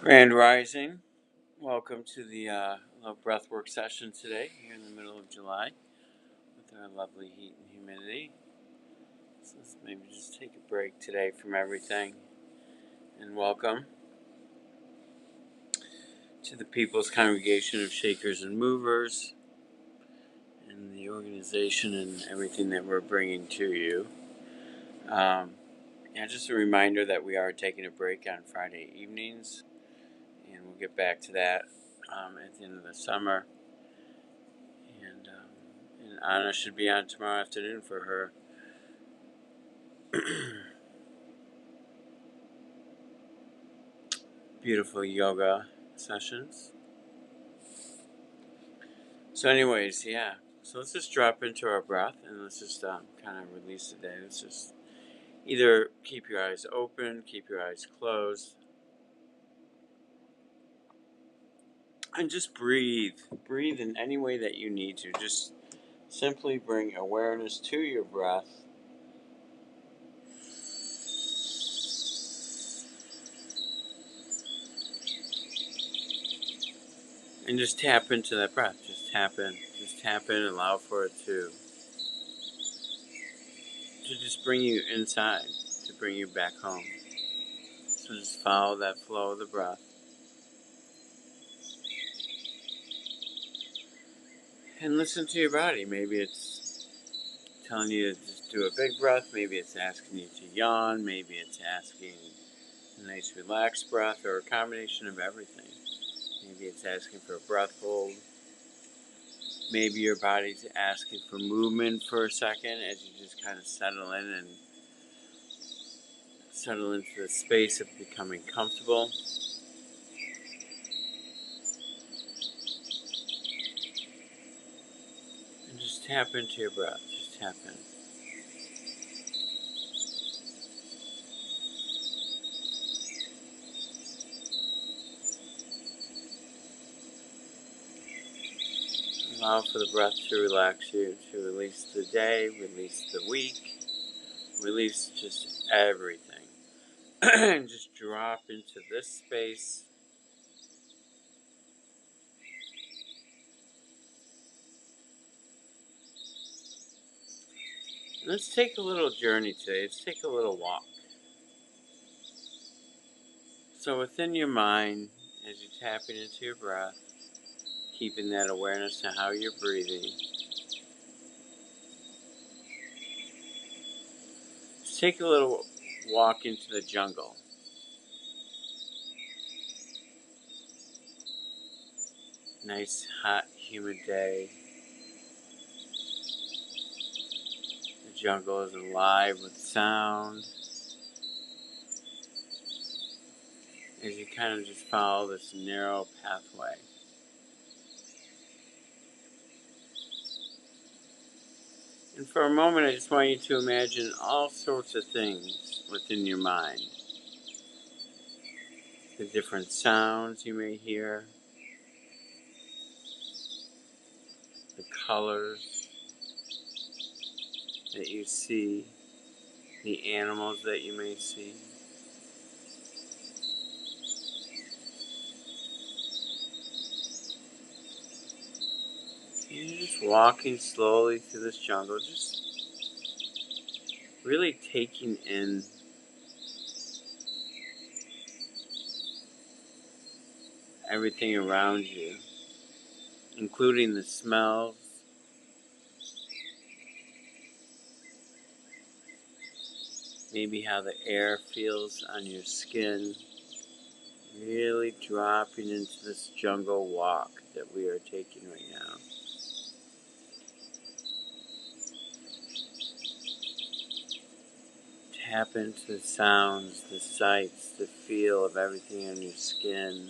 Grand Rising. Welcome to the Up Breathwork session today, here in the middle of July, with our lovely heat and humidity. So let's maybe just take a break today from everything, and welcome to the People's Congregation of Shakers and Movers, and the organization and everything that we're bringing to you. Just a reminder that we are taking a break on Friday evenings, and we'll get back to that at the end of the summer. And Anna should be on tomorrow afternoon for her beautiful yoga sessions. So anyways, yeah. So let's just drop into our breath and let's just kind of release the day. Let's just either keep your eyes open, keep your eyes closed, and just breathe. Breathe in any way that you need to. Just simply bring awareness to your breath. And just tap into that breath. Just tap in. Just tap in and allow for it to just bring you inside, to bring you back home. So just follow that flow of the breath. And listen to your body. Maybe it's telling you to just do a big breath. Maybe it's asking you to yawn. Maybe it's asking a nice relaxed breath, or a combination of everything. Maybe it's asking for a breath hold. Maybe your body's asking for movement for a second as you just kind of settle in and settle into the space of becoming comfortable. And just tap into your breath. Just tap in. Allow for the breath to relax you, to release the day, release the week, release just everything. And just drop into this space. Let's take a little journey today. Let's take a little walk. So within your mind, as you're tapping into your breath, keeping that awareness to how you're breathing, let's take a little walk into the jungle. Nice, hot, humid day. The jungle is alive with sound. As you kind of just follow this narrow pathway. And for a moment, I just want you to imagine all sorts of things within your mind. The different sounds you may hear, the colors that you see, the animals that you may see. And you're just walking slowly through this jungle, just really taking in everything around you, including the smells, maybe how the air feels on your skin. Really dropping into this jungle walk that we are taking right now. Tap into the sounds, the sights, the feel of everything on your skin,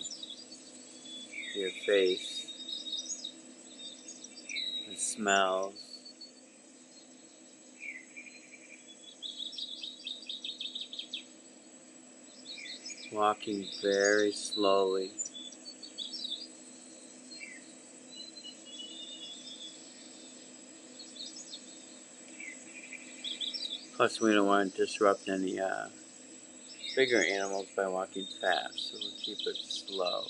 your face, the smells. Walking very slowly. Plus, we don't want to disrupt any bigger animals by walking fast, so we'll keep it slow.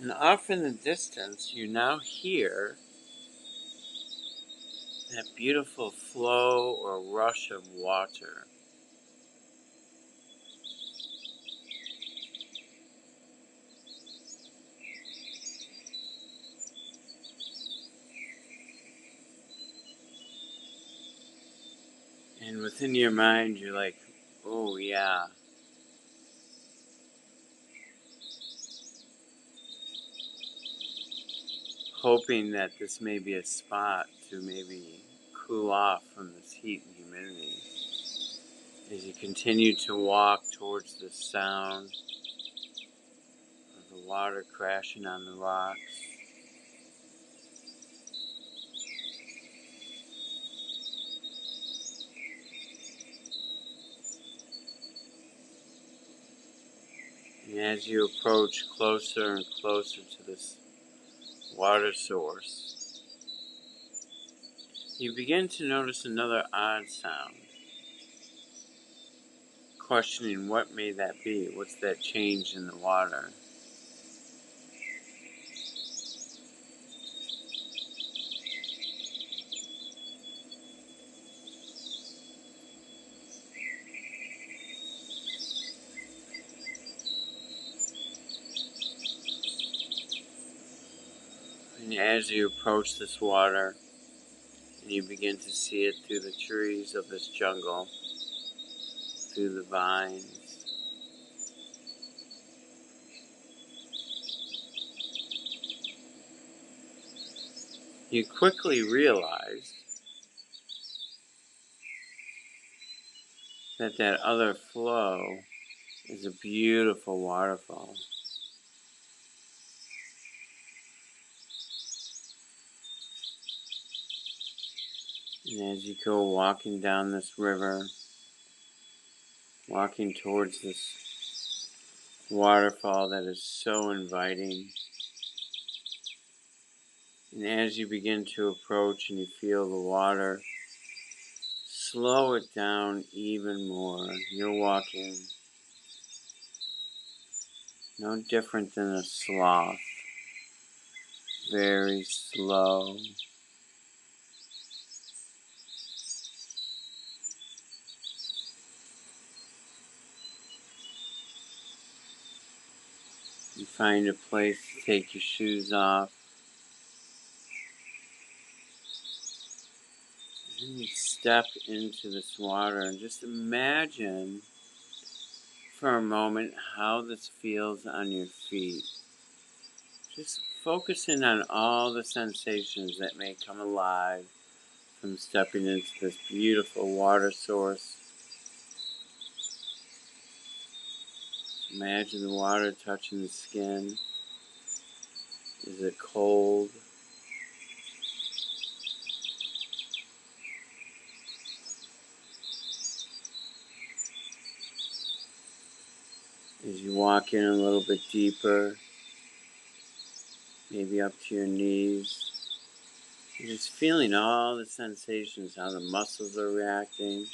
And off in the distance, you now hear that beautiful flow or rush of water. And within your mind, you're like, oh yeah. Hoping that this may be a spot to maybe cool off from this heat and humidity. As you continue to walk towards the sound of the water crashing on the rocks. And as you approach closer and closer to this water source, you begin to notice another odd sound. Questioning what may that be? What's that change in the water? And as you approach this water, and you begin to see it through the trees of this jungle, through the vines, you quickly realize that that other flow is a beautiful waterfall. And as you go walking down this river, walking towards this waterfall that is so inviting, and as you begin to approach and you feel the water, slow it down even more. You're walking no different than a sloth, very slow. You find a place to take your shoes off. And you step into this water and just imagine for a moment how this feels on your feet. Just focusing on all the sensations that may come alive from stepping into this beautiful water source. Imagine the water touching the skin. Is it cold? As you walk in a little bit deeper, maybe up to your knees, you're just feeling all the sensations, how the muscles are reacting.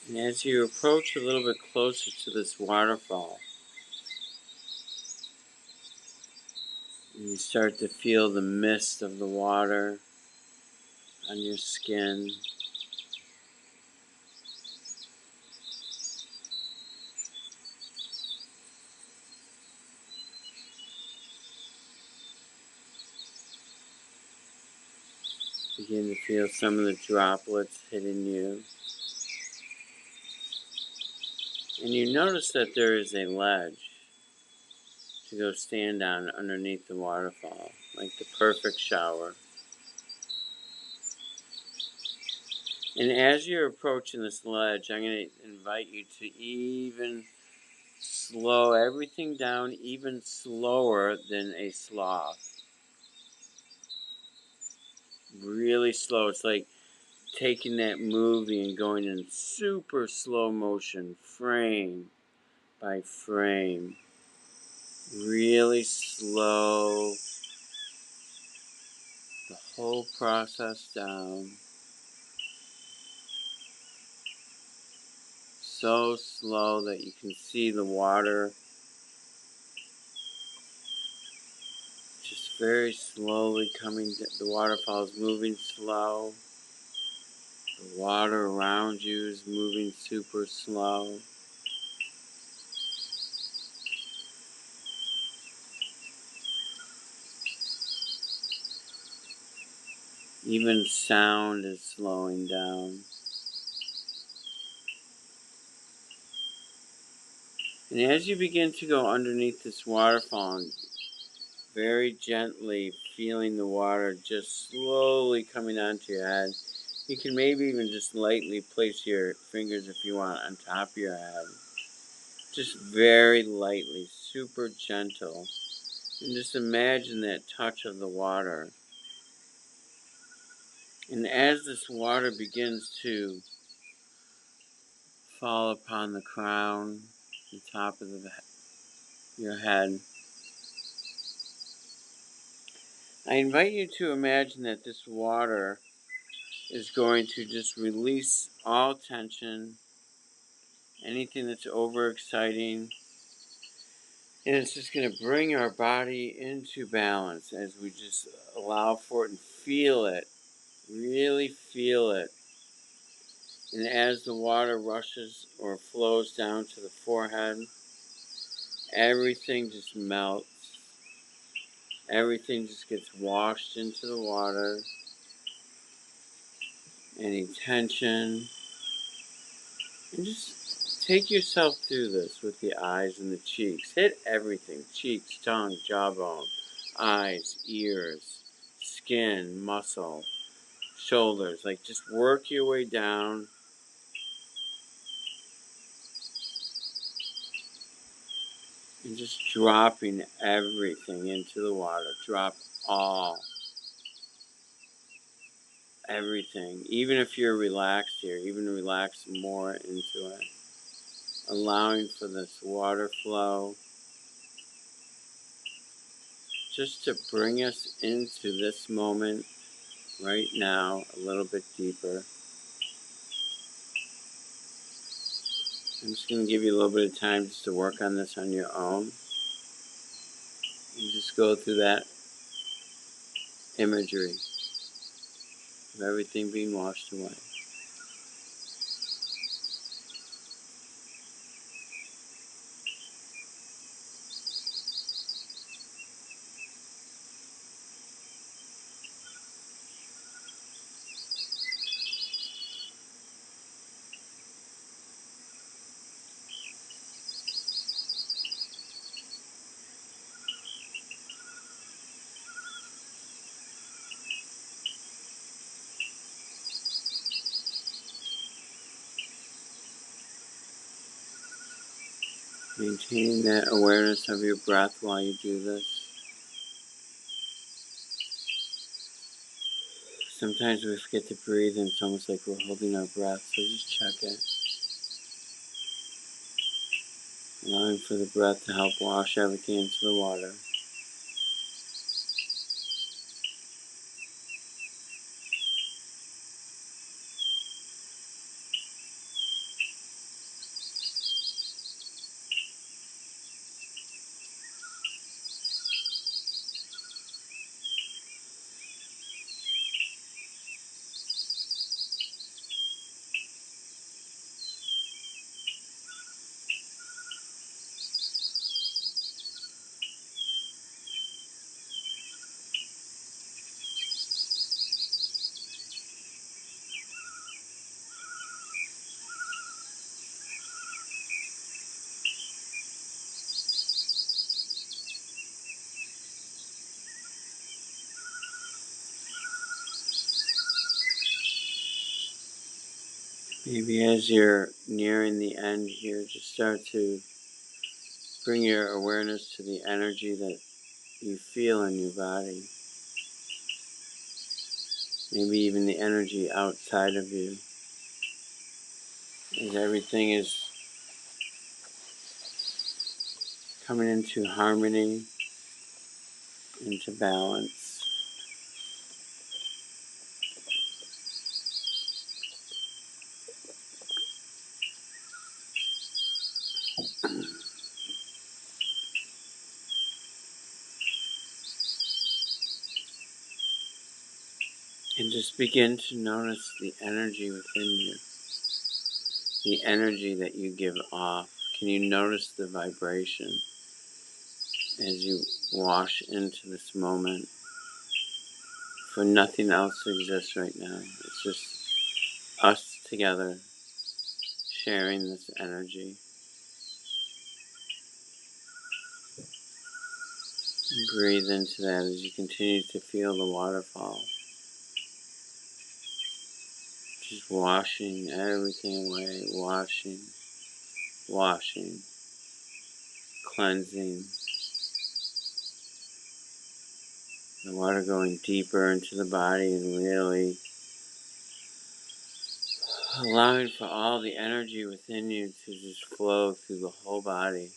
And as you approach a little bit closer to this waterfall, and you start to feel the mist of the water on your skin. Begin to feel some of the droplets hitting you. And you notice that there is a ledge to go stand on underneath the waterfall, like the perfect shower. And as you're approaching this ledge, I'm going to invite you to even slow everything down even slower than a sloth. Really slow. It's like taking that movie and going in super slow motion, frame by frame. Really slow the whole process down. So slow that you can see the water just very slowly coming. The waterfall is moving slow. The water around you is moving super slow. Even sound is slowing down. And as you begin to go underneath this waterfall, very gently feeling the water just slowly coming onto your head, you can maybe even just lightly place your fingers, if you want, on top of your head. Just very lightly, super gentle. And just imagine that touch of the water. And as this water begins to fall upon the crown, the top of your head, I invite you to imagine that this water is going to just release all tension, anything that's overexciting, and it's just going to bring our body into balance as we just allow for it and feel it, really feel it. And as the water rushes or flows down to the forehead, everything just melts. Everything just gets washed into the water. Any tension. And just take yourself through this with the eyes and the cheeks. Hit everything. Cheeks, tongue, jawbone, eyes, ears, skin, muscle, shoulders. Like just work your way down. And just dropping everything into the water. Drop all. Everything. Even if you're relaxed here, even relax more into it. Allowing for this water flow just to bring us into this moment right now a little bit deeper. I'm just going to give you a little bit of time just to work on this on your own. And just go through that imagery of everything being washed away. Maintaining that awareness of your breath while you do this. Sometimes we forget to breathe and it's almost like we're holding our breath, so just check it. Allowing for the breath to help wash everything into the water. Maybe as you're nearing the end here, just start to bring your awareness to the energy that you feel in your body. Maybe even the energy outside of you. As everything is coming into harmony, into balance. And just begin to notice the energy within you, the energy that you give off. Can you notice the vibration as you wash into this moment? For nothing else exists right now. It's just us together sharing this energy. And breathe into that as you continue to feel the waterfall. Just washing everything away, washing, cleansing. The water going deeper into the body and really allowing for all the energy within you to just flow through the whole body.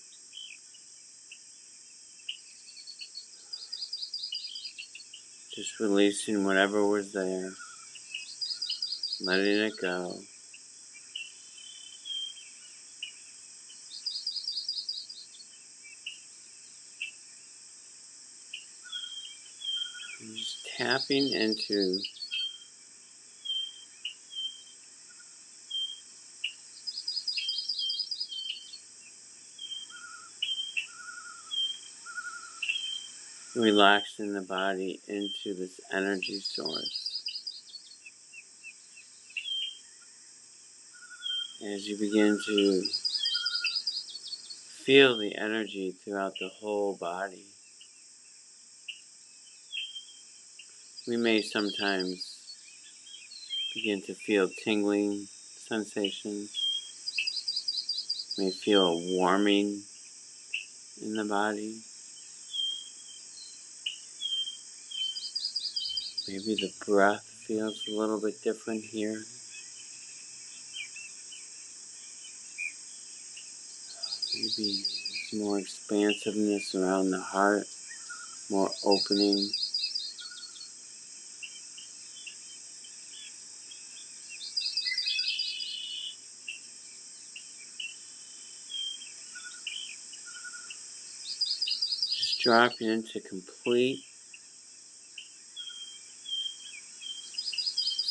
Just releasing whatever was there, letting it go. And just tapping into relaxing the body into this energy source. As you begin to feel the energy throughout the whole body, we may sometimes begin to feel tingling sensations, may feel a warming in the body. Maybe the breath feels a little bit different here. Maybe there's more expansiveness around the heart, more opening. Just dropping into complete,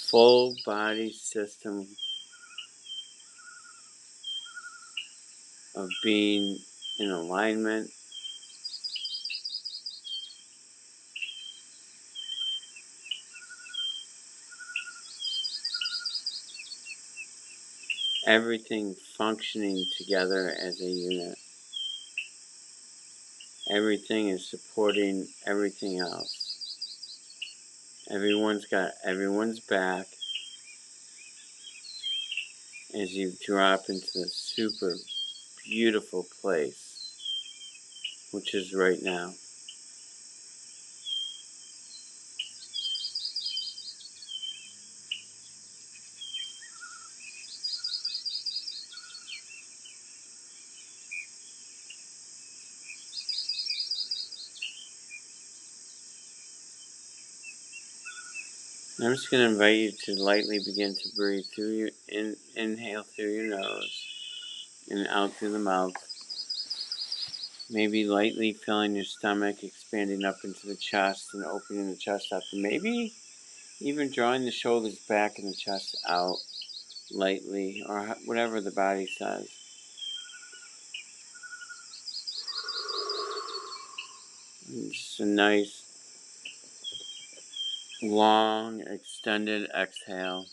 full body system of being in alignment. Everything functioning together as a unit. Everything is supporting everything else. Everyone's got everyone's back as you drop into this super beautiful place, which is right now. I'm just going to invite you to lightly begin to breathe through your inhale through your nose and out through the mouth. Maybe lightly filling your stomach, expanding up into the chest and opening the chest up. And maybe even drawing the shoulders back and the chest out lightly, or whatever the body says. And just a nice, long, extended exhale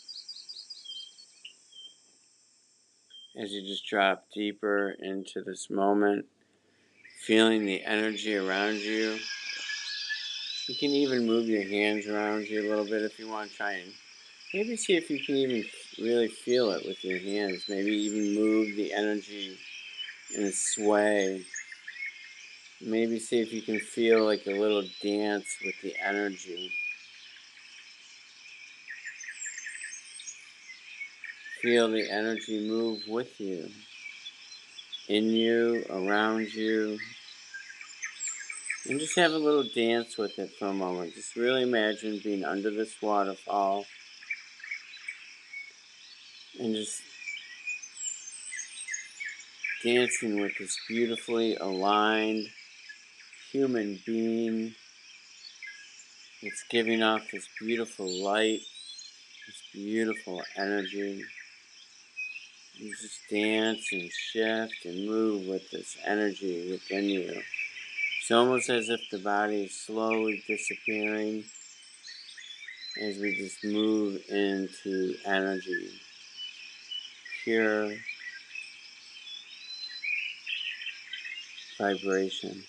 as you just drop deeper into this moment, feeling the energy around you. You can even move your hands around you a little bit if you want to try and maybe see if you can even really feel it with your hands. Maybe even move the energy in a sway. Maybe see if you can feel like a little dance with the energy. Feel the energy move with you, in you, around you, and just have a little dance with it for a moment. Just really imagine being under this waterfall and just dancing with this beautifully aligned human being that's giving off this beautiful light, this beautiful energy. You just dance and shift and move with this energy within you. It's almost as if the body is slowly disappearing as we just move into energy, pure vibration.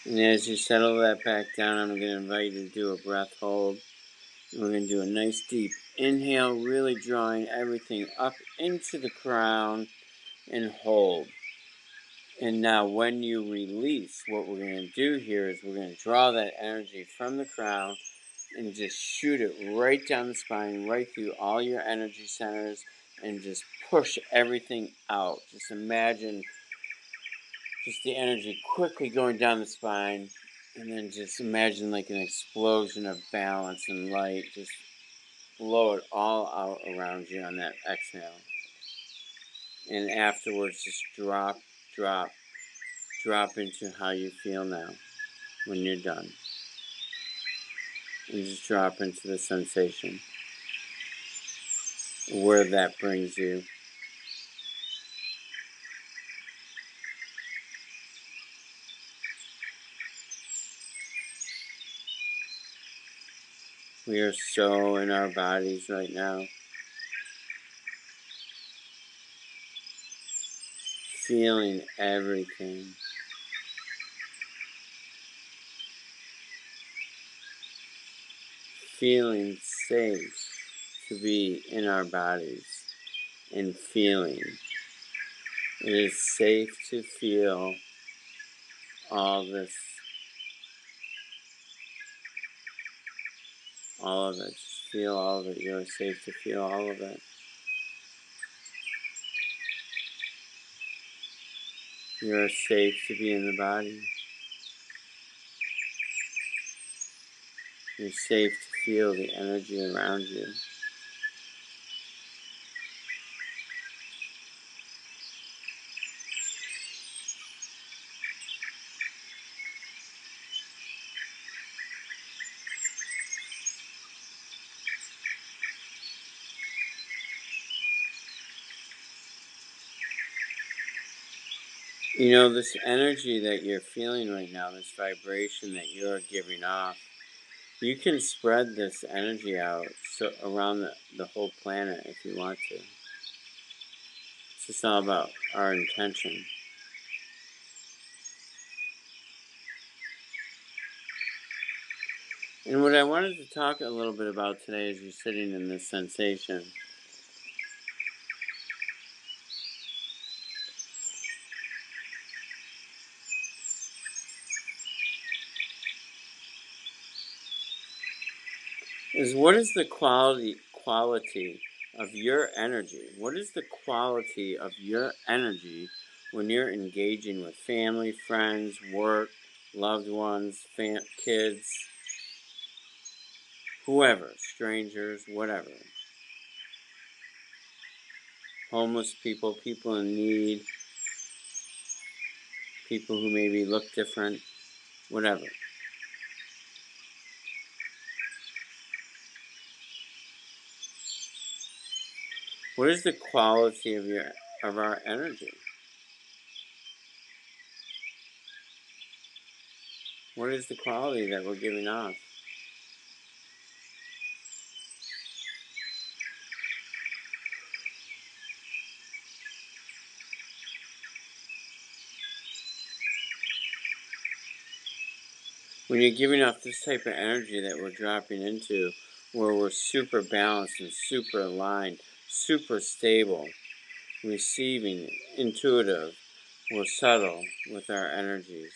And as you settle that back down, I'm going to invite you to do a breath hold. And we're going to do a nice deep inhale, really drawing everything up into the crown and hold. And now when you release, what we're going to do here is we're going to draw that energy from the crown and just shoot it right down the spine, right through all your energy centers, and just push everything out. Just imagine just the energy quickly going down the spine, and then just imagine like an explosion of balance and light. Just blow it all out around you on that exhale. And afterwards, just drop, drop, drop into how you feel now when you're done. And just drop into the sensation, where that brings you. We are so in our bodies right now, feeling everything, feeling safe to be in our bodies and feeling. It is safe to feel all this, all of it. Just feel all of it. You're safe to feel all of it. You're safe to be in the body. You're safe to feel the energy around you. You know, this energy that you're feeling right now, this vibration that you're giving off, you can spread this energy out so around the whole planet if you want to. It's just all about our intention. And what I wanted to talk a little bit about today as you're sitting in this sensation is, what is the quality of your energy? What is the quality of your energy when you're engaging with family, friends, work, loved ones, kids, whoever, strangers, whatever, homeless people, people in need, people who maybe look different, whatever. What is the quality of our energy? What is the quality that we're giving off? When you're giving off this type of energy that we're dropping into, where we're super balanced and super aligned, super stable, receiving, intuitive, we're subtle with our energies.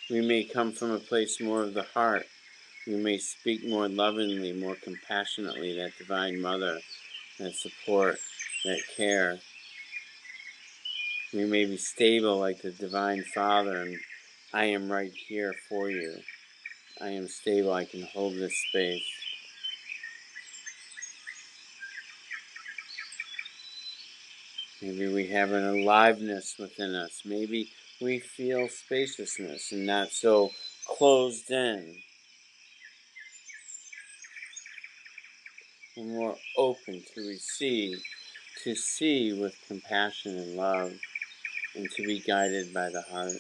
We may come from a place more of the heart. We may speak more lovingly, more compassionately, that divine mother, that support, that care. We may be stable like the divine father, and I am right here for you. I am stable, I can hold this space. Maybe we have an aliveness within us. Maybe we feel spaciousness and not so closed in. We're more open to receive, to see with compassion and love, and to be guided by the heart.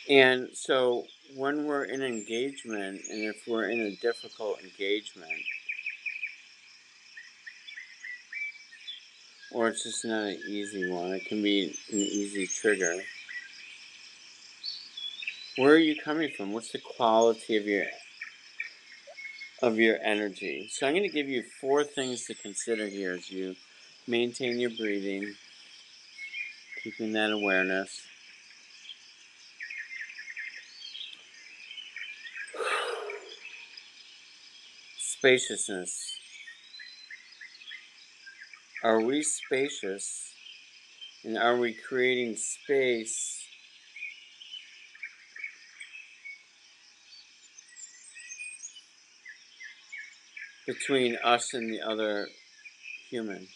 And so when we're in engagement, and if we're in a difficult engagement, or it's just not an easy one, it can be an easy trigger. Where are you coming from? What's the quality of your energy? So I'm going to give you 4 things to consider here as you maintain your breathing, keeping that awareness. Spaciousness. Are we spacious? And are we creating space between us and the other human?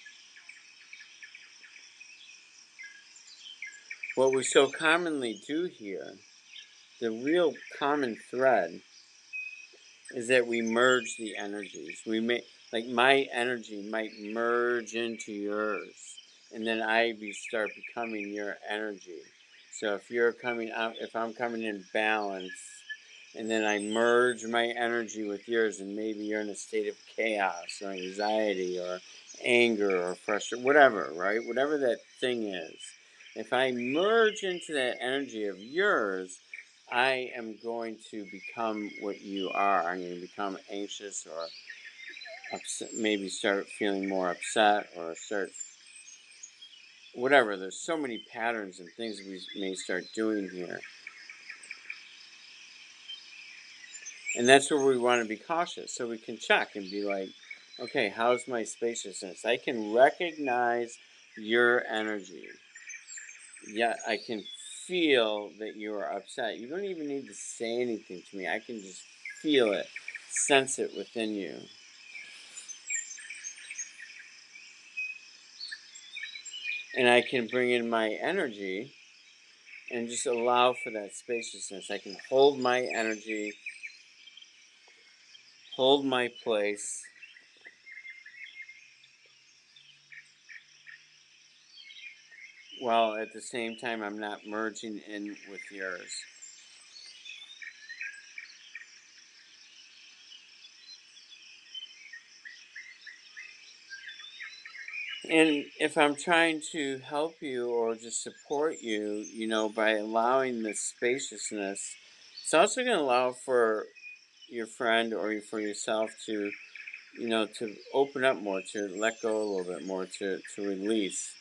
What we so commonly do here, the real common thread, is that we merge the energies. We may, like my energy might merge into yours, and then start becoming your energy. So if you're coming out, if I'm coming in balance, and then I merge my energy with yours, and maybe you're in a state of chaos or anxiety or anger or frustration, whatever, right? Whatever that thing is. If I merge into that energy of yours, I am going to become what you are. I'm going to become anxious or upset, maybe start feeling more upset or start whatever. There's so many patterns and things we may start doing here. And that's where we want to be cautious so we can check and be like, okay, how's my spaciousness? I can recognize your energy. Yeah, I can feel that you are upset. You don't even need to say anything to me. I can just feel it, sense it within you. And I can bring in my energy and just allow for that spaciousness. I can hold my energy, hold my place, while at the same time I'm not merging in with yours. And if I'm trying to help you or just support you, by allowing this spaciousness, it's also going to allow for your friend or for yourself to, to open up more, to let go a little bit more, to release.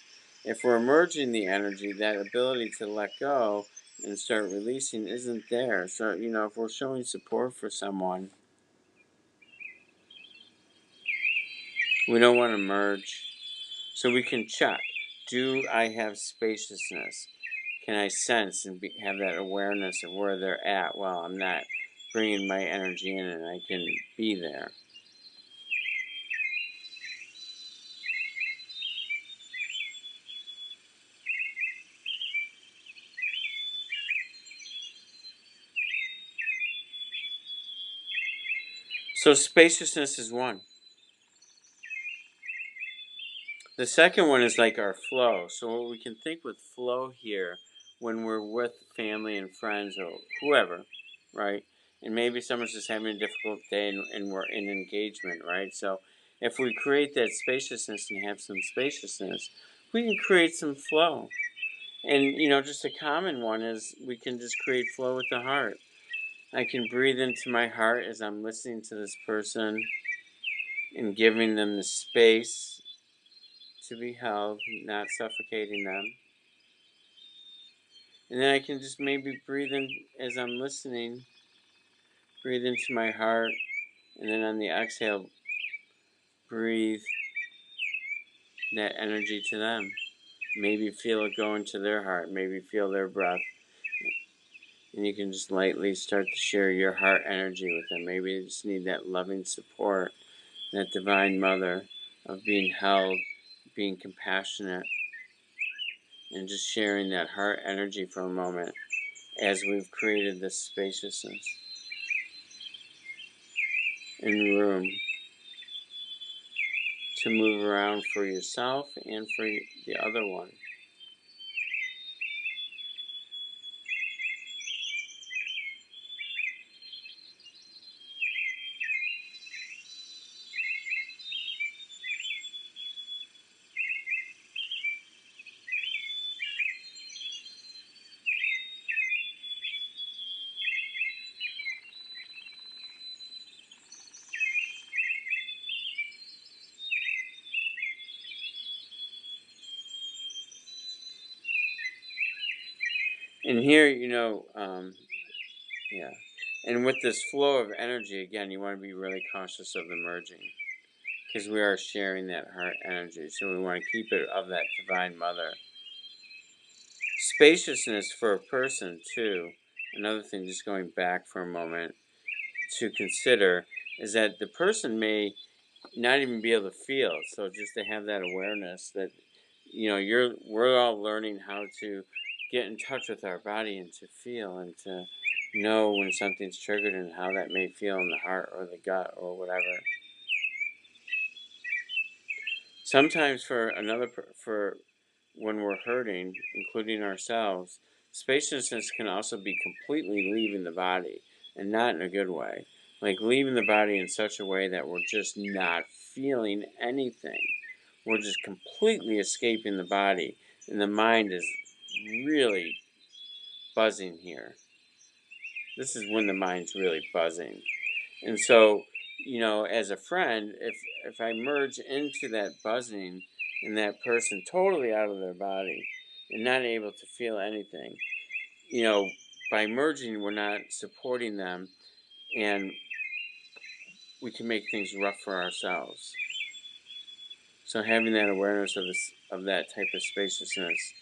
If we're merging the energy, that ability to let go and start releasing isn't there. So, if we're showing support for someone, we don't want to merge. So we can check. Do I have spaciousness? Can I sense and have that awareness of where they're at? Well, I'm not bringing my energy in and I can be there. So spaciousness is one. The second one is like our flow. So what we can think with flow here when we're with family and friends or whoever, right, And maybe someone's just having a difficult day and we're in engagement, right? So if we create that spaciousness and have some spaciousness, we can create some flow. And, just a common one is we can just create flow with the heart. I can breathe into my heart as I'm listening to this person and giving them the space to be held, not suffocating them. And then I can just maybe breathe in as I'm listening, breathe into my heart, and then on the exhale, breathe that energy to them. Maybe feel it go into their heart, maybe feel their breath. And you can just lightly start to share your heart energy with them. Maybe they just need that loving support, that divine mother of being held, being compassionate, and just sharing that heart energy for a moment as we've created this spaciousness and room to move around for yourself and for the other one. And here, yeah. And with this flow of energy, again, you want to be really cautious of the merging because we are sharing that heart energy. So we want to keep it of that divine mother. Spaciousness for a person, too. Another thing, just going back for a moment to consider, is that the person may not even be able to feel. So just to have that awareness that, we're all learning how to get in touch with our body and to feel and to know when something's triggered and how that may feel in the heart or the gut or whatever. Sometimes for when we're hurting, including ourselves, spaciousness can also be completely leaving the body and not in a good way. Like leaving the body in such a way that we're just not feeling anything. We're just completely escaping the body, and the mind is really buzzing here. This is when the mind's really buzzing. And so, as a friend, if I merge into that buzzing and that person totally out of their body and not able to feel anything, by merging, we're not supporting them, and we can make things rough for ourselves. So having that awareness of that type of spaciousness,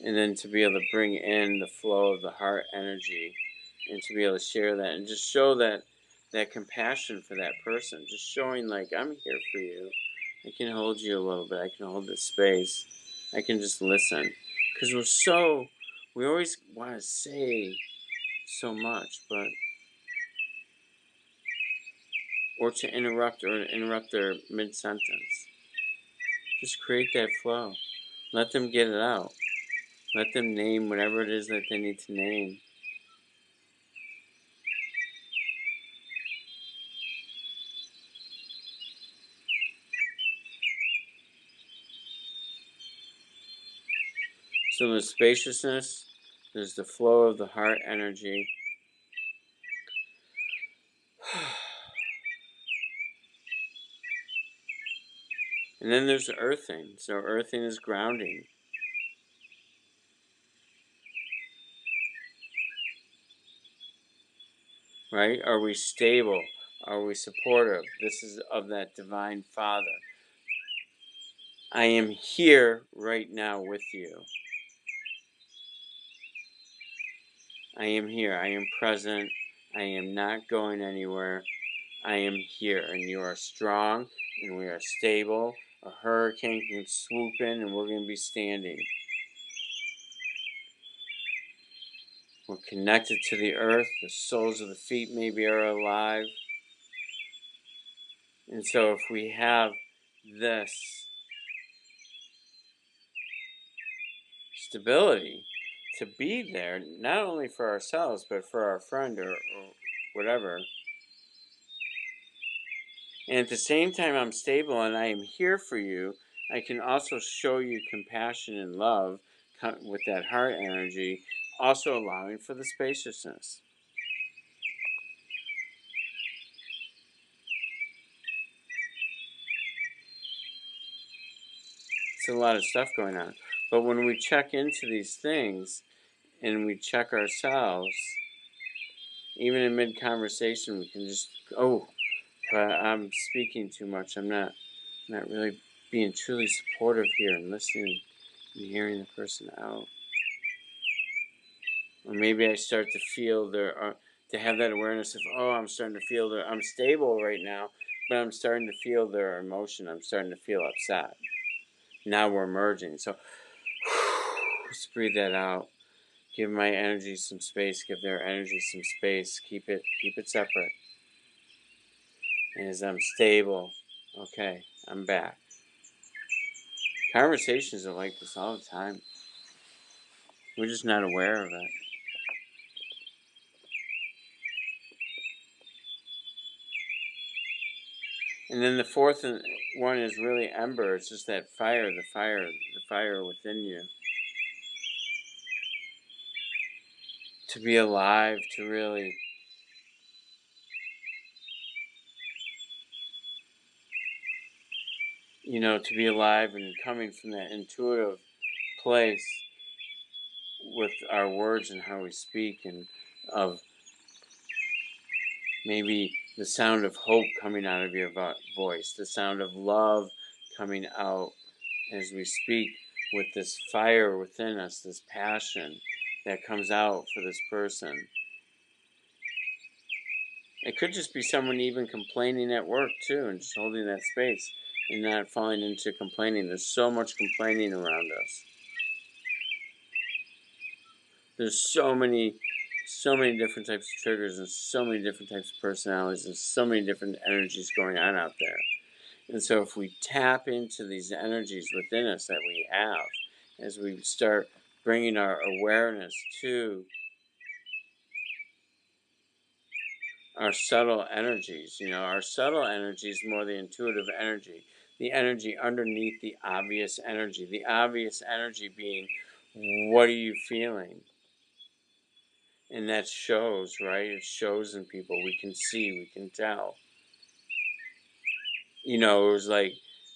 and then to be able to bring in the flow of the heart energy, and to be able to share that and just show that compassion for that person, just showing like, I'm here for you, I can hold you a little bit, I can hold this space, I can just listen, because we always want to say so much, but or to interrupt their mid-sentence. Just create that flow, let them get it out, let them name whatever it is that they need to name. So there's spaciousness, there's the flow of the heart energy. And then there's earthing. So earthing is grounding. Right? Are we stable? Are we supportive? This is of that divine Father. I am here right now with you. I am here. I am present. I am not going anywhere. I am here. And you are strong and we are stable. A hurricane can swoop in and we're going to be standing. We're connected to the earth. The soles of the feet maybe are alive. And so if we have this stability to be there, not only for ourselves, but for our friend or whatever. And at the same time, I'm stable and I am here for you. I can also show you compassion and love with that heart energy, also allowing for the spaciousness. It's a lot of stuff going on. But when we check into these things and we check ourselves, even in mid-conversation, we can just, but I'm speaking too much. I'm not really being truly supportive here and listening and hearing the person out. Or maybe I start to feel to have that awareness of, I'm starting to feel that I'm stable right now, but I'm starting to feel their emotion. I'm starting to feel upset. Now we're merging. So just breathe that out. Give my energy some space. Give their energy some space. Keep it separate. And as I'm stable, okay, I'm back. Conversations are like this all the time. We're just not aware of it. And then the fourth one is really ember. It's just that fire, the fire within you. To be alive, to really, to be alive and coming from that intuitive place with our words and how we speak, and of maybe the sound of hope coming out of your voice, the sound of love coming out as we speak, with this fire within us, this passion that comes out for this person. It could just be someone even complaining at work too, and just holding that space and not falling into complaining. There's so much complaining around us. There's so many different types of triggers and so many different types of personalities and so many different energies going on out there. And so if we tap into these energies within us that we have, as we start bringing our awareness to our subtle energies, our subtle energy is more the intuitive energy, the energy underneath the obvious energy being, what are you feeling? And that shows, right? It shows in people. We can see, we can tell. It was like,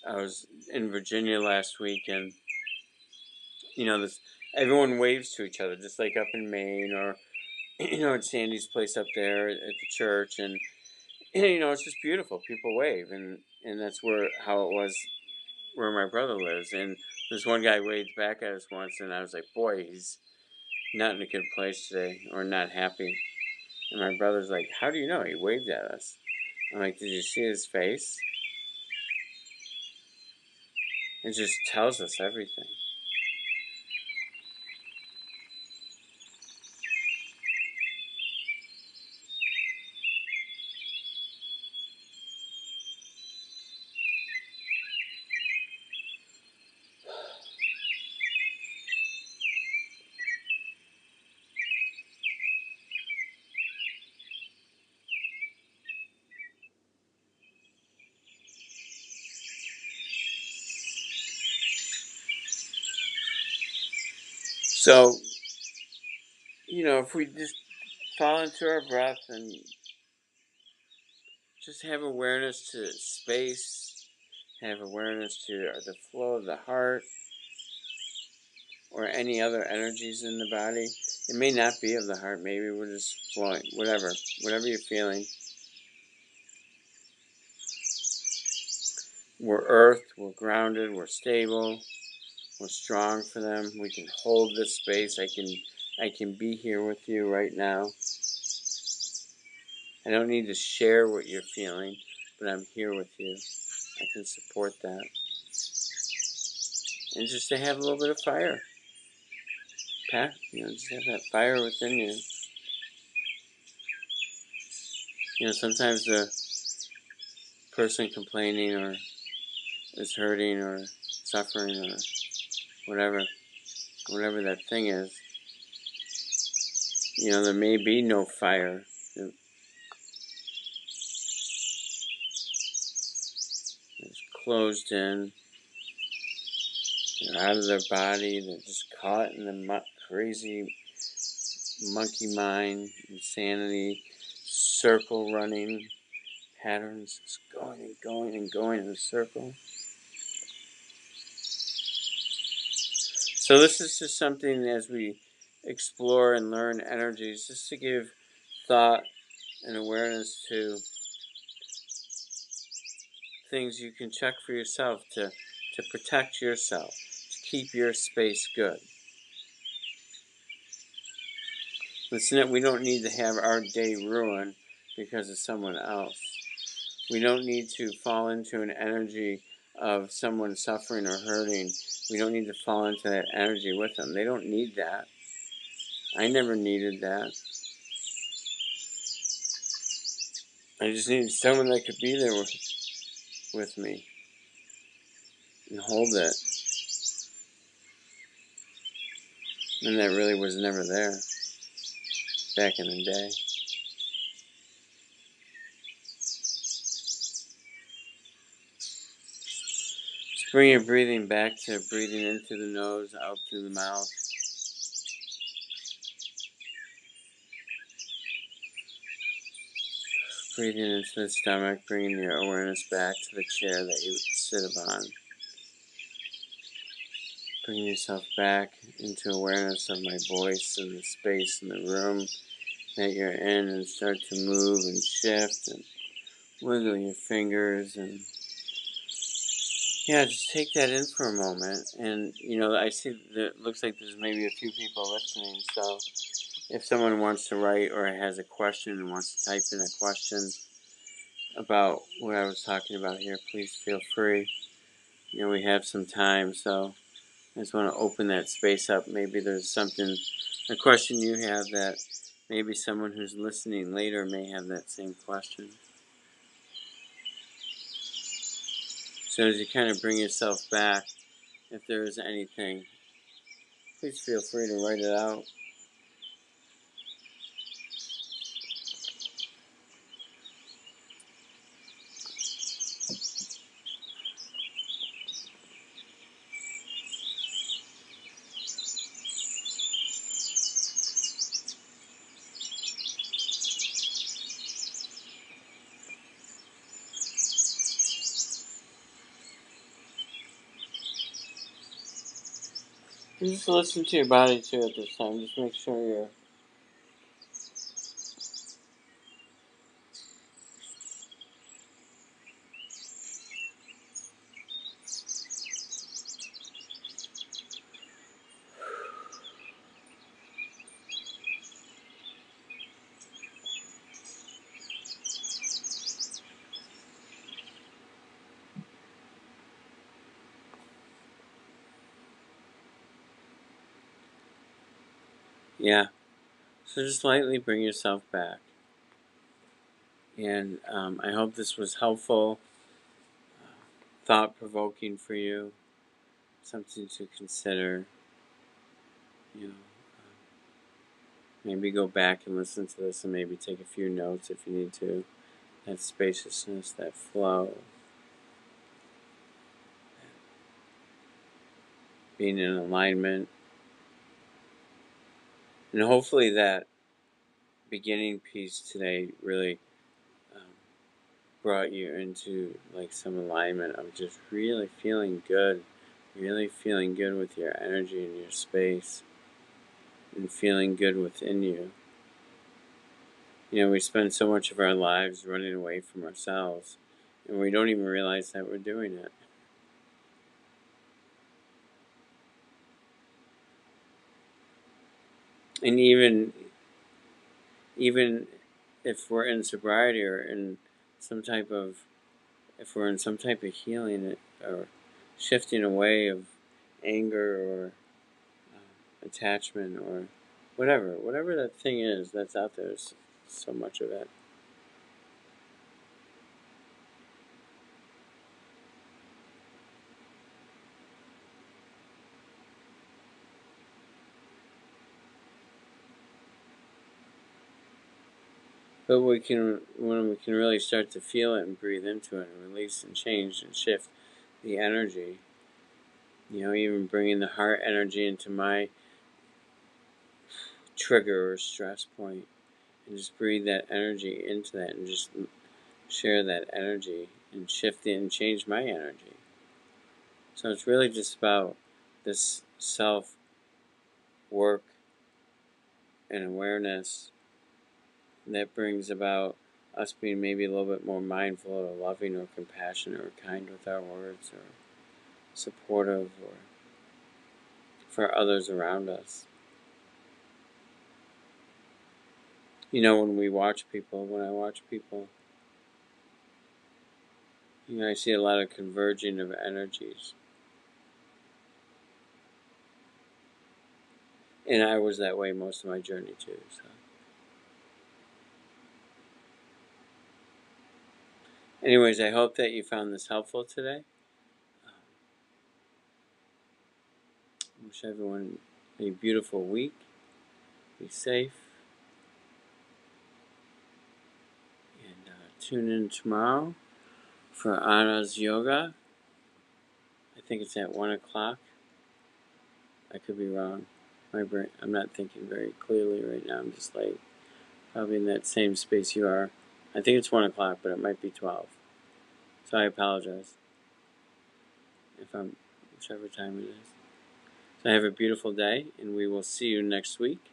I was in Virginia last week, and everyone waves to each other, just like up in Maine, or at Sandy's place up there at the church, and it's just beautiful. People wave, and that's how it was where my brother lives. And this one guy waved back at us once, and I was like, boy, he's not in a good place today, or not happy. And my brother's like, how do you know? He waved at us. I'm like, did you see his face? It just tells us everything. So, if we just fall into our breath and just have awareness to space, have awareness to the flow of the heart, or any other energies in the body. It may not be of the heart, maybe we're just flowing, whatever you're feeling. We're earthed, we're grounded, we're stable, we're strong for them. We can hold this space. I can be here with you right now. I don't need to share what you're feeling, but I'm here with you. I can support that. And just to have a little bit of fire. Just have that fire within you. Sometimes the person complaining or is hurting or suffering or whatever that thing is, there may be no fire. closed in. They're out of their body. They're just caught in the crazy monkey mind, insanity, circle running patterns, just going and going and going in a circle. So this is just something as we explore and learn energies, just to give thought and awareness to things you can check for yourself to protect yourself, to keep your space good. Listen, we don't need to have our day ruined because of someone else. We don't need to fall into an energy of someone suffering or hurting. We don't need to fall into that energy with them. They don't need that. I never needed that. I just needed someone that could be there with me and hold it. And that really was never there back in the day. Just bring your breathing back to breathing in through the nose, out through the mouth. Breathing into the stomach, bringing your awareness back to the chair that you sit upon. Bring yourself back into awareness of my voice and the space in the room that you're in, and start to move and shift and wiggle your fingers. And yeah, just take that in for a moment. And I see that it looks like there's maybe a few people listening, so if someone wants to write or has a question and wants to type in a question about what I was talking about here, please feel free. We have some time, so I just want to open that space up. Maybe there's a question you have that maybe someone who's listening later may have that same question. So as you kind of bring yourself back, if there is anything, please feel free to write it out. And just listen to your body too at this time. Just make sure you're yeah. So just lightly bring yourself back. And I hope this was helpful, thought-provoking for you, something to consider. Maybe go back and listen to this and maybe take a few notes if you need to. That spaciousness, that flow, being in alignment. And hopefully that beginning piece today really brought you into some alignment of just really feeling good with your energy and your space, and feeling good within you. We spend so much of our lives running away from ourselves, and we don't even realize that we're doing it. And even if we're in sobriety or in if we're in some type of healing or shifting away of anger or attachment or whatever that thing is that's out there, is so much of it. But when we can really start to feel it and breathe into it and release and change and shift, the energy. Even bringing the heart energy into my trigger or stress point, and just breathe that energy into that, and just share that energy and shift it and change my energy. So it's really just about this self work and awareness that brings about us being maybe a little bit more mindful or loving or compassionate or kind with our words or supportive or for others around us. When I watch people, I see a lot of converging of energies. And I was that way most of my journey too. So, anyways, I hope that you found this helpful today. I wish everyone a beautiful week. Be safe. And tune in tomorrow for Anna's yoga. I think it's at 1 o'clock. I could be wrong. My brain, I'm not thinking very clearly right now. I'm just like probably in that same space you are. I think it's 1 o'clock, but it might be 12. So I apologize whichever time it is. So have a beautiful day, and we will see you next week.